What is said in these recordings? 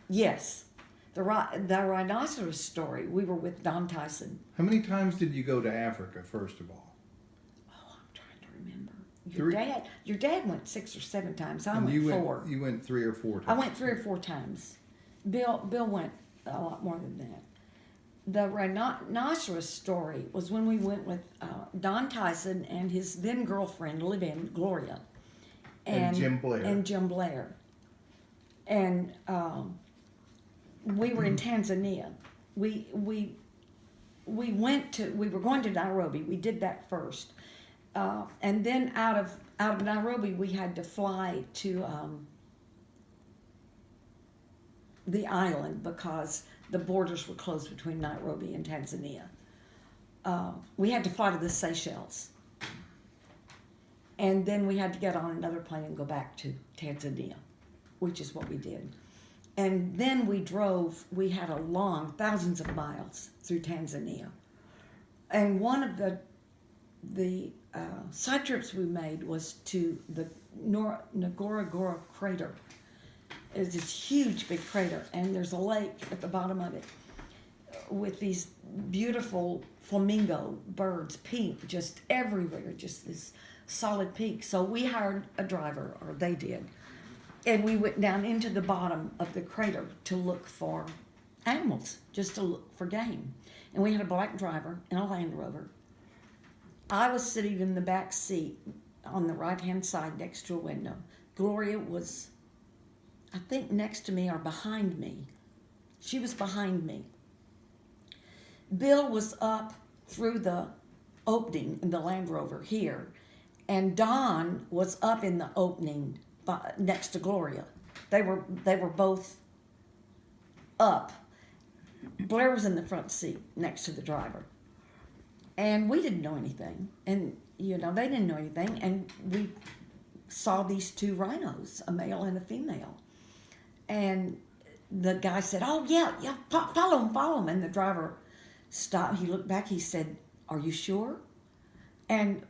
Yes. The rhinoceros story, we were with Don Tyson. How many times did you go to Africa, first of all? Oh, I'm trying to remember. Three. Your dad went 6 or 7 times. I And went 4. You went 3 or 4 times. I went 3 or 4 times. Bill went a lot more than that. The rhinoceros story was when we went with Don Tyson and his then girlfriend, live-in, Gloria. And Jim Blair. And Jim Blair. And we were in Tanzania. We were going to Nairobi. We did that first. And then out of Nairobi, we had to fly to the island because the borders were closed between Nairobi and Tanzania. We had to fly to the Seychelles. And then we had to get on another plane and go back to Tanzania, which is what we did. And then we had a long, thousands of miles through Tanzania. And one of the side trips we made was to the Ngorongoro crater. It's this huge, big crater, and there's a lake at the bottom of it with these beautiful flamingo birds, pink, just everywhere, just this solid pink. So we hired a driver, or they did, and we went down into the bottom of the crater to look for animals, just to look for game. And we had a black driver in a Land Rover. I was sitting in the back seat on the right-hand side next to a window. Gloria was, I think, next to me or behind me. She was behind me. Bill was up through the opening in the Land Rover here, and Don was up in the opening next to Gloria. They were both up. Blair was in the front seat next to the driver. And we didn't know anything. And, they didn't know anything. And we saw these 2 rhinos, a male and a female. And the guy said, "Oh, yeah, follow him. And the driver stopped. He looked back. He said, "Are you sure?" And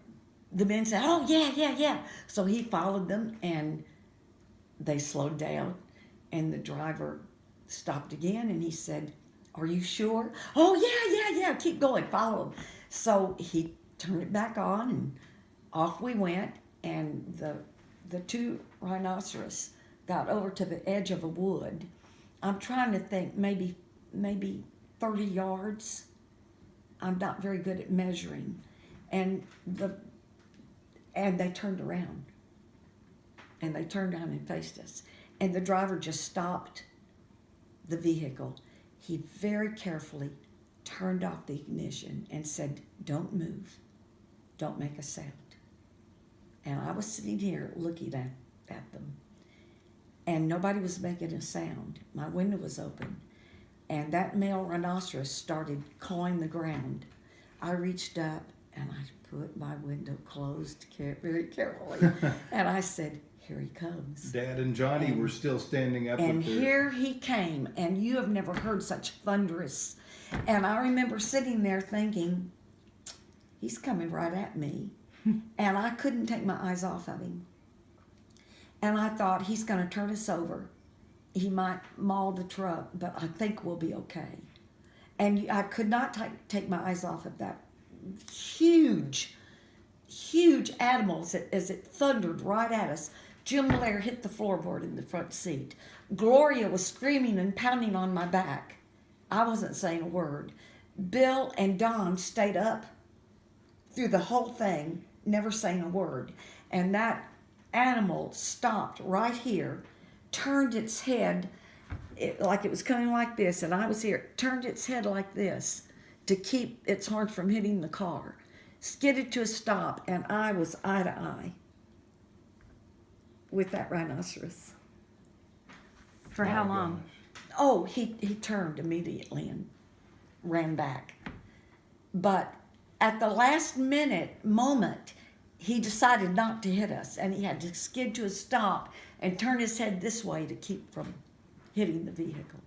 the men said, "Oh, yeah. So he followed them, and they slowed down. And the driver stopped again, and he said, "Are you sure?" "Oh, yeah, keep going, follow him." So he turned it back on, and off we went, and the 2 rhinoceros got over to the edge of a wood. I'm trying to think, maybe 30 yards. I'm not very good at measuring. And they turned around. And they turned around and faced us. And the driver just stopped the vehicle. He very carefully turned off the ignition and said, "Don't move. Don't make a sound." And I was sitting here looking at them. And nobody was making a sound. My window was open. And that male rhinoceros started clawing the ground. I reached up and I put my window closed very carefully. And I said, "Here he comes." Dad and Johnny were still standing up. And here he came. And you have never heard such thunderous. And I remember sitting there thinking, he's coming right at me. And I couldn't take my eyes off of him. And I thought, he's going to turn us over. He might maul the truck, but I think we'll be okay. And I could not take my eyes off of that huge animal as it thundered right at us. Jim Blair hit the floorboard in the front seat. Gloria was screaming and pounding on my back. I wasn't saying a word. Bill and Don stayed up through the whole thing, never saying a word. And that animal stopped right here, turned its head like it was coming like this, and I was here, turned its head like this to keep its horns from hitting the car, skidded to a stop, and I was eye to eye with that rhinoceros. For how long? Gosh. Oh, he turned immediately and ran back. But at the last moment, he decided not to hit us, and he had to skid to a stop and turn his head this way to keep from hitting the vehicle.